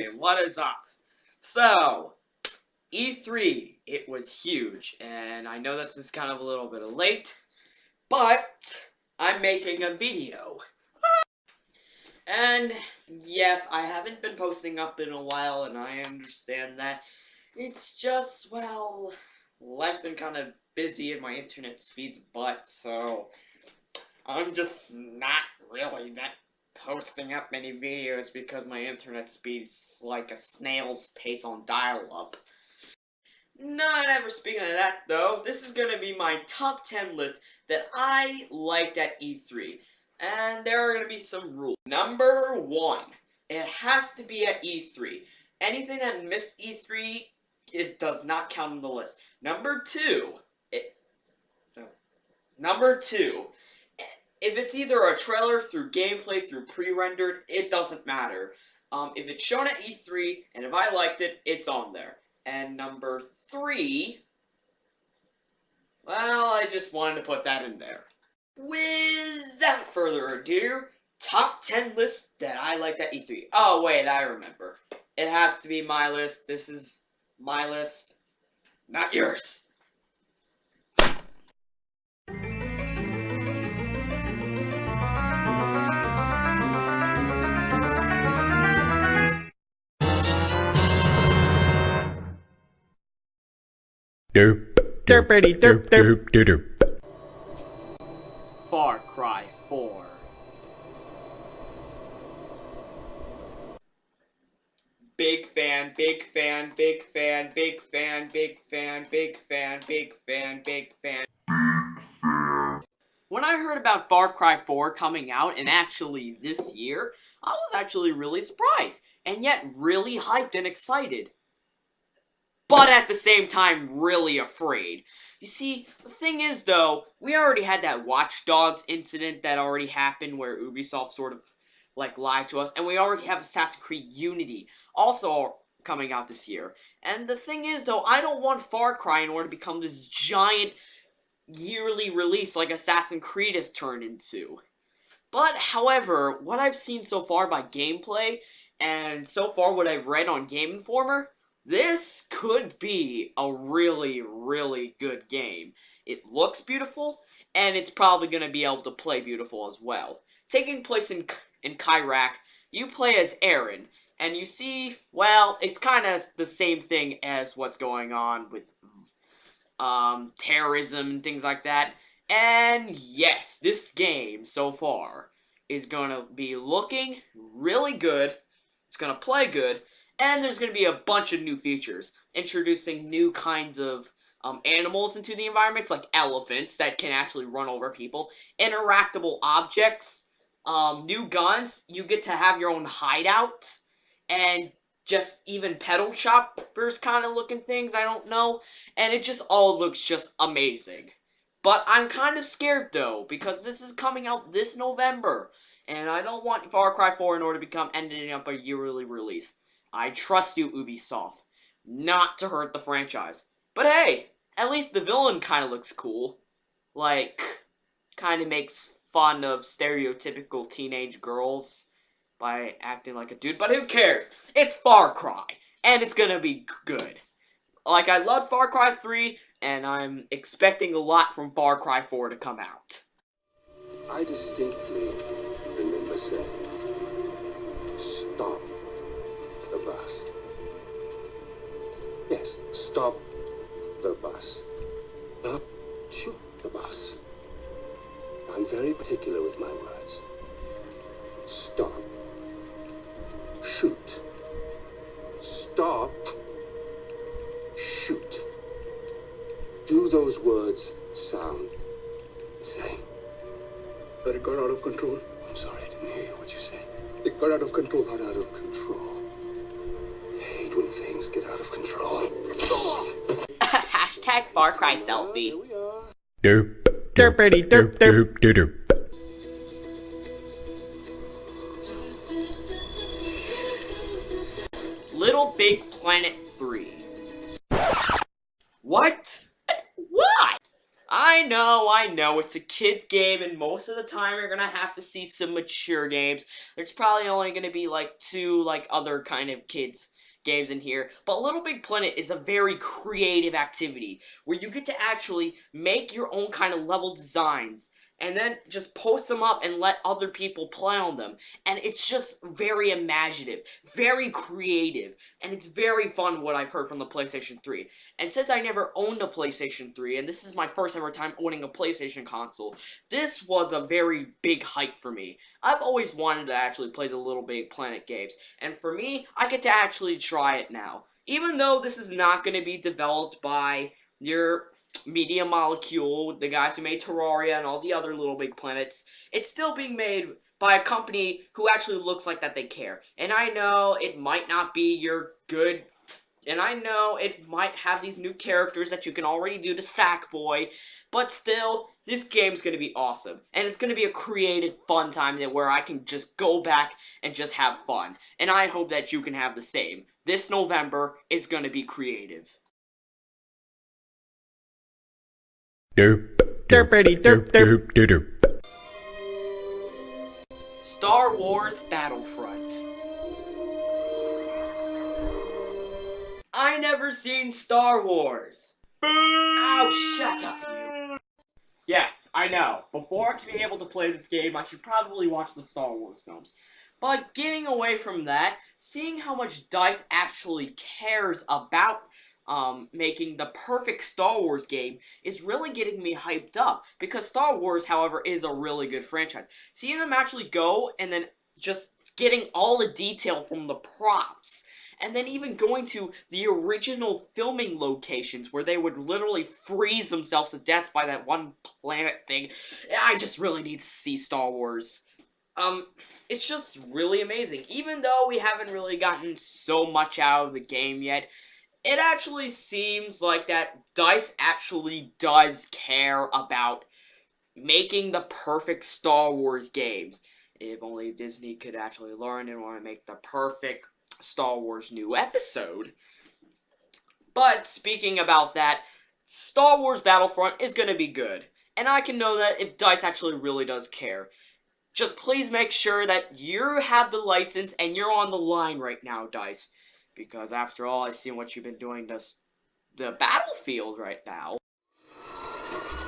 Hey, what is up? So, E3, it was huge, and I know this is kind of a little bit late, but I'm making a video. And yes, I haven't been posting up in a while, and I understand that. It's just, well, life's been kind of busy and my internet speed's butt, so I'm just not really that posting up many videos because my internet speed's like a snail's pace on dial-up. Not ever speaking of that, though, this is gonna be my top 10 list that I liked at E3. And there are gonna be some rules. Number 1, it has to be at E3. Anything that missed E3, it does not count on the list. Number 2, if it's either a trailer, through gameplay, through pre-rendered, it doesn't matter. If it's shown at E3, and if I liked it, it's on there. And number 3, well, I just wanted to put that in there. Without further ado, top 10 lists that I liked at E3. Oh, wait, I remember. It has to be my list. This is my list, not yours. Far Cry 4. Big fan, big fan, big fan, big fan, big fan, big fan, big fan, big fan. When I heard about Far Cry 4 coming out, and actually this year, I was actually really surprised, and yet really hyped and excited. But at the same time, really afraid. You see, the thing is, though, we already had that Watch Dogs incident that already happened where Ubisoft sort of, like, lied to us. And we already have Assassin's Creed Unity also coming out this year. And the thing is, though, I don't want Far Cry in order to become this giant yearly release like Assassin's Creed has turned into. But, however, what I've seen so far by gameplay, and so far what I've read on Game Informer, this could be a really, really good game. It looks beautiful, and it's probably going to be able to play beautiful as well. Taking place in Kyrak, you play as Aaron, and you see, well, it's kind of the same thing as what's going on with terrorism and things like that. And yes, this game so far is going to be looking really good. It's going to play good. And there's going to be a bunch of new features, introducing new kinds of animals into the environments, like elephants that can actually run over people, interactable objects, new guns, you get to have your own hideout, and just even pedal shoppers kind of looking things, I don't know, and it just all looks just amazing. But I'm kind of scared, though, because this is coming out this November, and I don't want Far Cry 4 in order to become ending up a yearly release. I trust you, Ubisoft, not to hurt the franchise. But hey, at least the villain kind of looks cool. Like, kind of makes fun of stereotypical teenage girls by acting like a dude. But who cares? It's Far Cry, and it's gonna be good. Like, I loved Far Cry 3, and I'm expecting a lot from Far Cry 4 to come out. I distinctly remember saying, stop the bus. Yes, stop the bus. Not shoot the bus. I'm very particular with my words. Stop. Shoot. Stop. Shoot. Do those words sound the same? But it got out of control. I'm sorry, I didn't hear you. What you said? It got out of control. Got out of control. I hate when things get out of control. Hashtag Far Cry selfie. Here we are. Derpity derp derp derp. Little Big Planet 3. What? Why? I know, it's a kid's game, and most of the time you're gonna have to see some mature games. There's probably only gonna be, like, 2, like, other kind of kids games in here, but Little Big Planet is a very creative activity, where you get to actually make your own kind of level designs, and then just post them up and let other people play on them, and it's just very imaginative, very creative, and it's very fun what I've heard from the PlayStation 3. And since I never owned a PlayStation 3, and this is my first ever time owning a PlayStation console, this was a very big hype for me. I've always wanted to actually play the Little Big Planet games, and for me, I get to actually try it now. Even though this is not going to be developed by your Media Molecule, the guys who made Terraria and all the other Little Big Planets, it's still being made by a company who actually looks like that they care. And I know it might not be your good, and I know it might have these new characters that you can already do to Sackboy, but still, this game's gonna be awesome. And it's gonna be a creative, fun time where I can just go back and just have fun. And I hope that you can have the same. This November is gonna be creative. Derp, derpity derp derp derp. Star Wars Battlefront. I never seen Star Wars. Ow, shut up, you. Yes, I know. Before being able to play this game, I should probably watch the Star Wars films. But getting away from that, seeing how much DICE actually cares about making the perfect Star Wars game is really getting me hyped up, because Star Wars, however, is a really good franchise. Seeing them actually go and then just getting all the detail from the props, and then even going to the original filming locations where they would literally freeze themselves to death by that one planet thing. I just really need to see Star Wars. It's just really amazing. Even though we haven't really gotten so much out of the game yet, it actually seems like that DICE actually does care about making the perfect Star Wars games. If only Disney could actually learn and want to make the perfect Star Wars new episode. But speaking about that, Star Wars Battlefront is going to be good. And I can know that if DICE actually really does care. Just please make sure that you have the license and you're on the line right now, DICE. Because after all, I see what you've been doing to the Battlefield right now.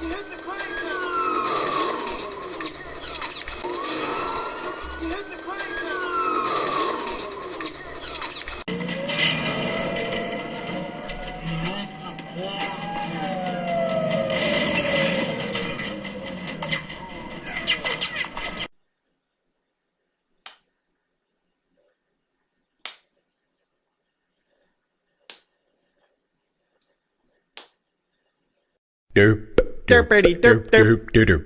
You hit the crank! You hit the crank! Derp, derpity derp derp derp.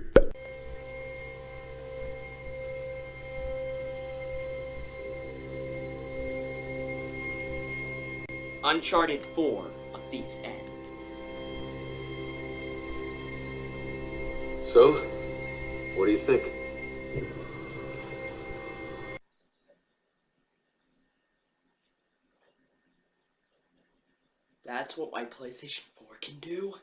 Uncharted 4, A Thief's End. So, what do you think? That's what my PlayStation 4 can do.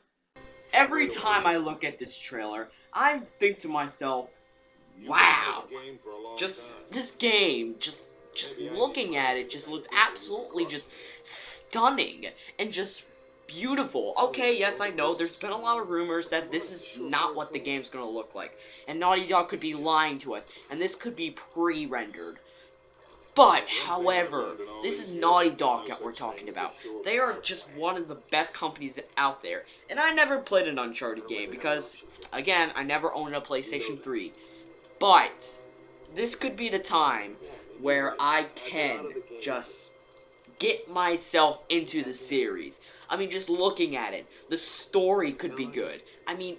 Every time I look at this trailer, I think to myself, wow, just this game, just looking at it, just looks absolutely just stunning and just beautiful. Okay, yes, I know there's been a lot of rumors that this is not what the game's gonna look like, and Naughty Dog could be lying to us, and this could be pre-rendered. But, however, this is Naughty Dog that we're talking about. They are just one of the best companies out there. And I never played an Uncharted game because, again, I never owned a PlayStation 3. But, this could be the time where I can just get myself into the series. I mean, just looking at it, the story could be good. I mean,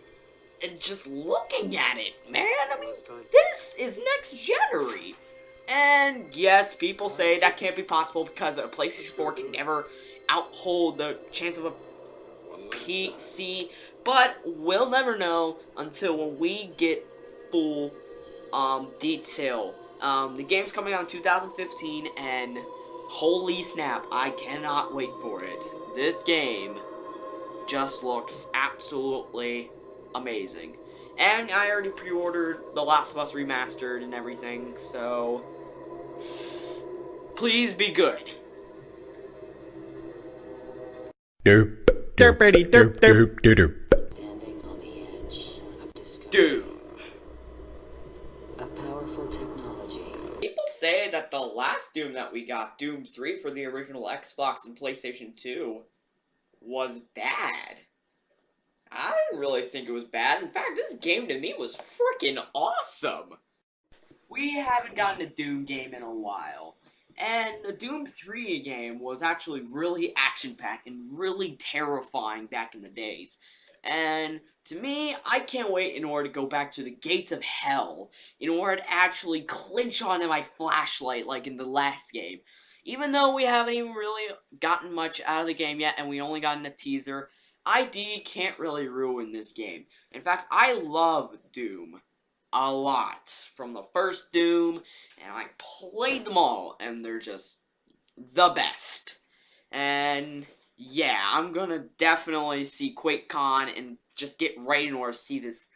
and just looking at it, man, I mean, this is next-genery. And yes, people say that can't be possible because a PlayStation 4 can never outhold the chance of a PC, but we'll never know until when we get full detail. The game's coming out in 2015, and holy snap, I cannot wait for it. This game just looks absolutely amazing. And I already pre-ordered The Last of Us Remastered and everything, so please be good. Derp. Derpity derp derp derp. Standing on the edge of discovery. Doom. A powerful technology. People say that the last Doom that we got, Doom 3 for the original Xbox and PlayStation 2, was bad. I didn't really think it was bad. In fact, this game to me was freaking awesome. We haven't gotten a Doom game in a while. And the Doom 3 game was actually really action-packed and really terrifying back in the days. And to me, I can't wait in order to go back to the gates of hell in order to actually clinch onto my flashlight like in the last game. Even though we haven't even really gotten much out of the game yet and we only gotten a teaser, ID can't really ruin this game. In fact, I love Doom a lot from the first Doom, and I played them all, and they're just the best. And yeah, I'm gonna definitely see QuakeCon and just get ready in order to see this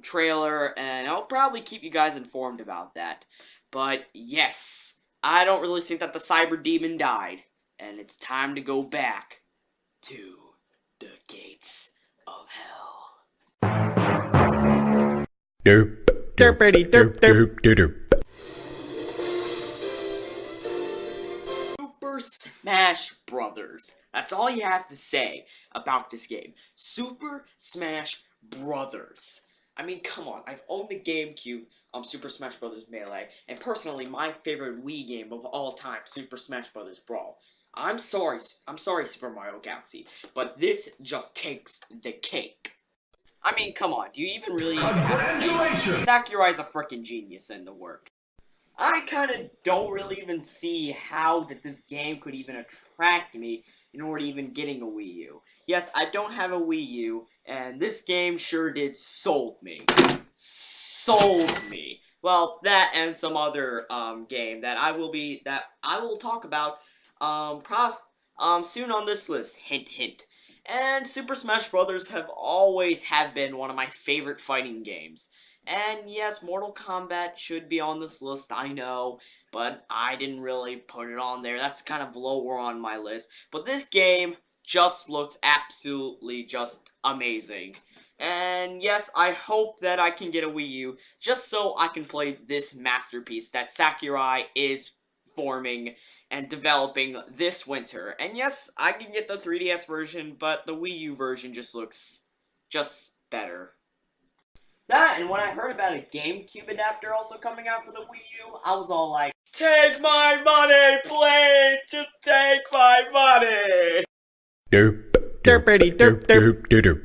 trailer, and I'll probably keep you guys informed about that. But yes, I don't really think that the Cyber Demon died, and it's time to go back to the gates of hell. Derp. Derpity derp derp derp. Super Smash Brothers. That's all you have to say about this game. Super Smash Brothers. I mean, come on. I've owned the GameCube, Super Smash Brothers Melee, and personally, my favorite Wii game of all time, Super Smash Brothers Brawl. I'm sorry, Super Mario Galaxy, but this just takes the cake. I mean, come on, do you even really have to say it? Sakurai's a freaking genius in the works. I kinda don't really even see how that this game could even attract me in order to even getting a Wii U. Yes, I don't have a Wii U, and this game sure did sold me. Sold me. Well, that and some other game that I will talk about soon on this list. Hint, hint. And Super Smash Brothers have been one of my favorite fighting games. And yes, Mortal Kombat should be on this list, I know, but I didn't really put it on there. That's kind of lower on my list. But this game just looks absolutely just amazing. And yes, I hope that I can get a Wii U just so I can play this masterpiece that Sakurai is forming and developing this winter. And yes, I can get the 3DS version, but the Wii U version just looks just better. That, and when I heard about a GameCube adapter also coming out for the Wii U, I was all like, take my money, please! Just take my money! Derp. Derpity derp derp derp.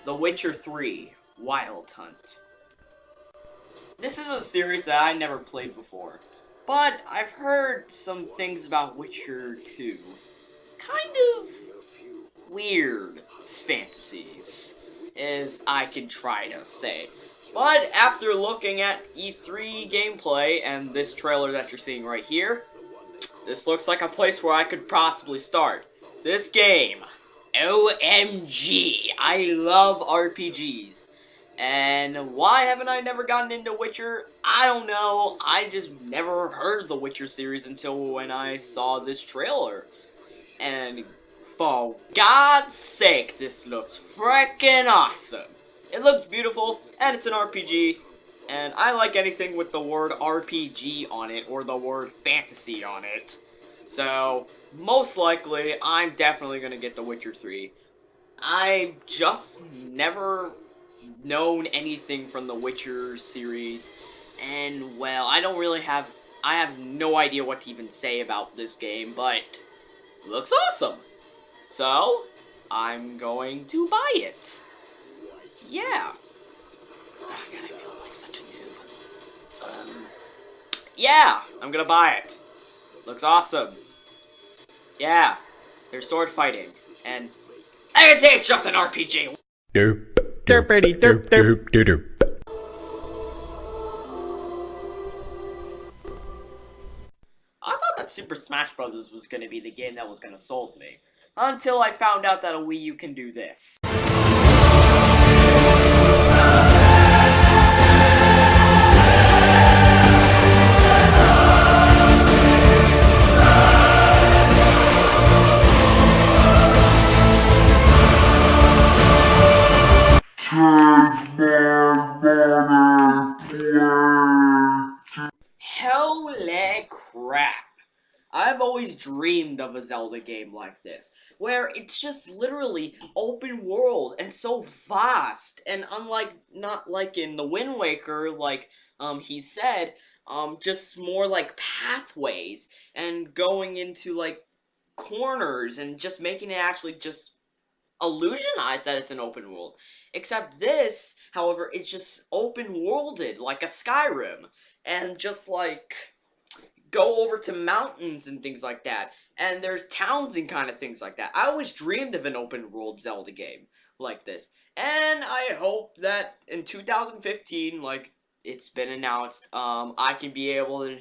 The Witcher 3 Wild Hunt. This is a series that I never played before, but I've heard some things about Witcher 2. Kind of weird fantasies, as I can try to say. But after looking at E3 gameplay and this trailer that you're seeing right here, this looks like a place where I could possibly start. This game, OMG, I love RPGs. And why haven't I never gotten into Witcher? I don't know. I just never heard of the Witcher series until when I saw this trailer. And for God's sake, this looks freaking awesome. It looks beautiful, and it's an RPG. And I like anything with the word RPG on it, or the word fantasy on it. So, most likely, I'm definitely going to get The Witcher 3. I just never known anything from the Witcher series, and well, I have no idea what to even say about this game, but it looks awesome. So, I'm going to buy it. Yeah. Oh, God, I feel like such a noob. Yeah, I'm gonna buy it. Looks awesome. Yeah, there's sword fighting, and I can say it's just an RPG. Derp. Derpity derp derp derp. I thought that Super Smash Brothers was gonna be the game that was gonna sold me. until I found out that a Wii U can do this. Holy crap. I've always dreamed of a Zelda game like this, where it's just literally open world and so vast, and not like in the Wind Waker, like, he said, just more like pathways, and going into, like, corners, and just making it actually just illusionize that it's an open world. Except this, however, is just open worlded, like a Skyrim, and just like go over to mountains and things like that, and there's towns and kind of things like that. I always dreamed of an open world Zelda game like this, and I hope that in 2015, like it's been announced, I can be able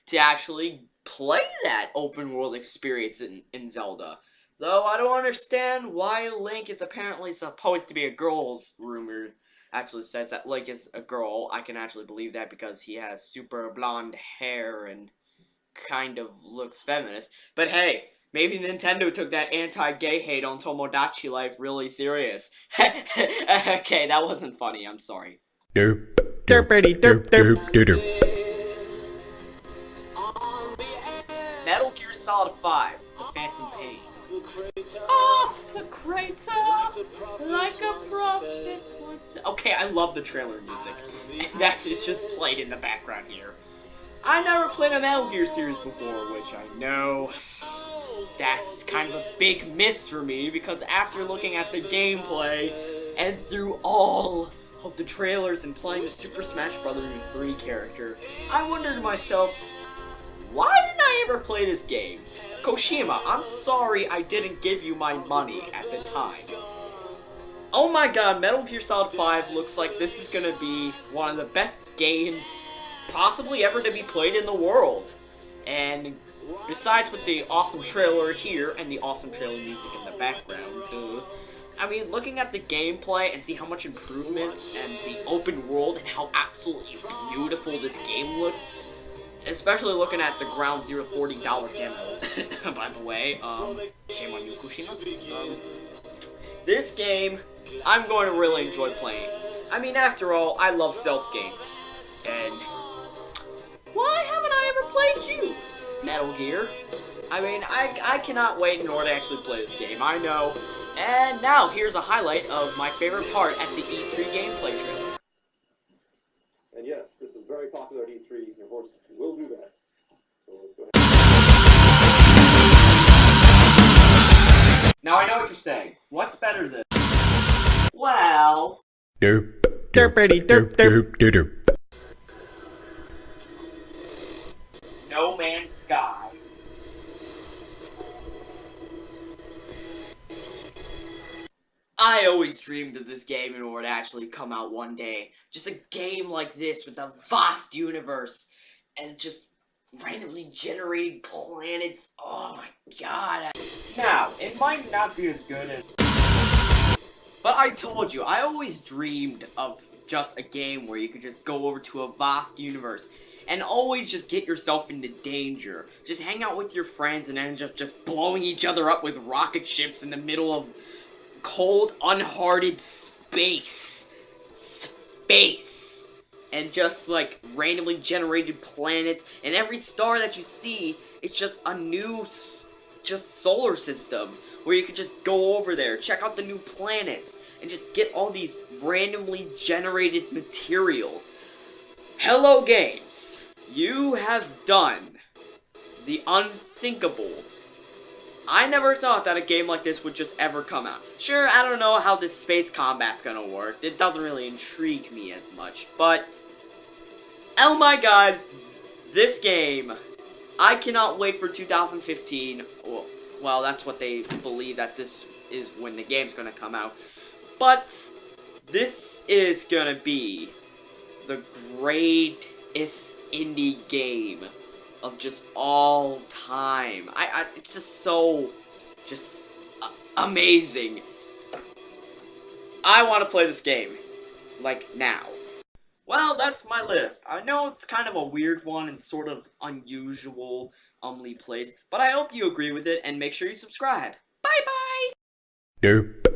to actually play that open world experience in Zelda. Though I don't understand why Link is apparently supposed to be a girl's rumor. Actually says that Link is a girl. I can actually believe that because he has super blonde hair and kind of looks feminist. But hey, maybe Nintendo took that anti-gay hate on Tomodachi Life really serious. Okay, that wasn't funny. I'm sorry. Derp. Derpity derp derp derp. Metal Gear Solid 5, The Phantom Pain. Off the crater, like a prophet. Okay, I love the trailer music. And that is just played in the background here. I never played a Metal Gear series before, which I know that's kind of a big miss for me, because after looking at the gameplay and through all of the trailers and playing the Super Smash Bros. 3 character, I wondered to myself, why didn't I ever play this game? Koshima, I'm sorry I didn't give you my money at the time. Oh my god, Metal Gear Solid 5 looks like this is gonna be one of the best games possibly ever to be played in the world. And besides with the awesome trailer here and the awesome trailer music in the background, I mean, looking at the gameplay and see how much improvements and the open world and how absolutely beautiful this game looks, especially looking at the Ground Zero $40 demo, by the way, shame on you, Kushima. This game, I'm going to really enjoy playing. I mean, after all, I love stealth games, and why haven't I ever played you, Metal Gear? I mean, I cannot wait in order to actually play this game, I know. And now, here's a highlight of my favorite part at the E3 gameplay trailer. And yes, this is very popular at E3. Your horse will do that. So let's go ahead. Now I know what you're saying. What's better than? Well, Derp. Derpity derp derp derp. No Man's Sky. I always dreamed of this game in order to actually come out one day. Just a game like this with a vast universe and just randomly generated planets. Oh my god. Now, it might not be as good as... But I told you, I always dreamed of just a game where you could just go over to a vast universe and always just get yourself into danger. Just hang out with your friends and end up just blowing each other up with rocket ships in the middle of cold, unhardened space. And just like randomly generated planets, and every star that you see, it's just a new just solar system where you could just go over there, check out the new planets, and just get all these randomly generated materials. Hello games, you have done the unthinkable. I never thought that a game like this would just ever come out. Sure, I don't know how this space combat's gonna work. It doesn't really intrigue me as much, but oh my god, this game, I cannot wait for 2015. Well, that's what they believe, that this is when the game's gonna come out. But this is gonna be the greatest indie game of just all time. It's just so, just amazing. I want to play this game. Like, now. Well, that's my list. I know it's kind of a weird one and sort of unusual, place, but I hope you agree with it and make sure you subscribe. Bye-bye! Derp.